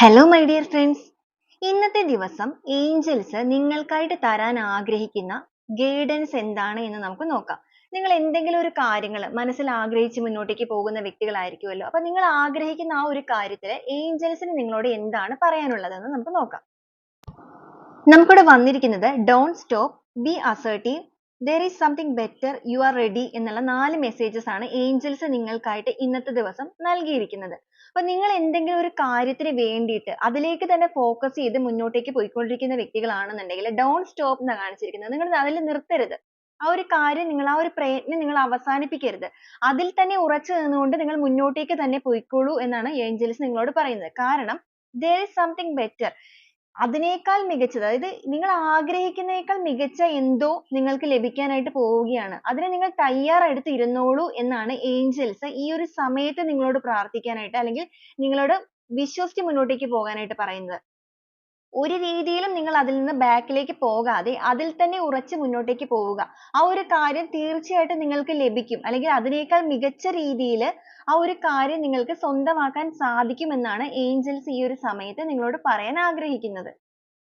Hello my dear friends. ഇന്നത്തെ ദിവസം Angeles നിങ്ങൾക്കായിട്ട് തരാൻ ആഗ്രഹിക്കുന്ന ഗൈഡൻസ് എന്താണ് എന്ന് നമുക്ക് നോക്കാം. നിങ്ങൾ എന്തെങ്കിലും ഒരു കാര്യങ്ങൾ മനസ്സിൽ ആഗ്രഹിച്ച് മുന്നോട്ടേക്ക് പോകുന്ന വ്യക്തികളായിരിക്കുമല്ലോ. അപ്പോൾ നിങ്ങൾ ആഗ്രഹിക്കുന്ന ആ ഒരു കാര്യത്തിൽ ഏഞ്ചൽസിന് നിങ്ങളോട് എന്താണ് പറയാനുള്ളതെന്ന് നമുക്ക് നോക്കാം. നമുക്കിവിടെ വന്നിരിക്കുന്നത് don't stop, B assertive, there is something better, you are ready എന്നുള്ള 4 മെസ്സേജസ് ആണ് ഏഞ്ചൽസ് നിങ്ങൾക്കായിട്ട് ഇന്നത്തെ ദിവസം നൽകിയിരിക്കുന്നത്. അപ്പോൾ നിങ്ങൾ എന്തെങ്കിലും ഒരു കാര്യത്തിന് വേണ്ടിയിട്ട് അതിലേക്ക് തന്നെ ഫോക്കസ് ചെയ്ത് മുന്നോട്ടേക്ക് പോയിക്കൊണ്ടിരിക്കുന്ന വ്യക്തികളാണെന്നുണ്ടെങ്കിൽ ഡോണ്ട് സ്റ്റോപ്പ് എന്നാണ് കാണിച്ചിരിക്കുന്നത്. നിങ്ങൾ അതിൽ നിർത്തരുത്. ആ ഒരു കാര്യം നിങ്ങൾ ആ ഒരു പ്രയത്നം നിങ്ങൾ അവസാനിപ്പിക്കരുത്. അതിൽ തന്നെ ഉറച്ചു നിന്നുകൊണ്ട് നിങ്ങൾ മുന്നോട്ടേക്ക് തന്നെ പോയിക്കോളൂ എന്നാണ് ഏഞ്ചൽസ് നിങ്ങളോട് പറയുന്നത്. കാരണം there is something better, അതിനേക്കാൾ മികച്ചത്, അതായത് നിങ്ങൾ ആഗ്രഹിക്കുന്നതിനേക്കാൾ മികച്ച എന്തോ നിങ്ങൾക്ക് ലഭിക്കാനായിട്ട് പോവുകയാണ്. അതിന് നിങ്ങൾ തയ്യാറെടുത്ത് ഇരുന്നോളൂ എന്നാണ് ഏഞ്ചൽസ് ഈ ഒരു സമയത്ത് നിങ്ങളോട് പ്രാർത്ഥിക്കാനായിട്ട് അല്ലെങ്കിൽ നിങ്ങളോട് വിശ്വസിച്ച് മുന്നോട്ടേക്ക് പോകാനായിട്ട് പറയുന്നത്. ഒരു രീതിയിലും നിങ്ങൾ അതിൽ നിന്ന് ബാക്കിലേക്ക് പോകാതെ അതിൽ തന്നെ ഉറച്ച് മുന്നോട്ടേക്ക് പോവുക. ആ ഒരു കാര്യം തീർച്ചയായിട്ടും നിങ്ങൾക്ക് ലഭിക്കും. അല്ലെങ്കിൽ അതിനേക്കാൾ മികച്ച രീതിയിൽ ആ ഒരു കാര്യം നിങ്ങൾക്ക് സ്വന്തമാക്കാൻ സാധിക്കും എന്നാണ് ഏഞ്ചൽസ് ഈ ഒരു സമയത്ത് നിങ്ങളോട് പറയാൻ ആഗ്രഹിക്കുന്നത്.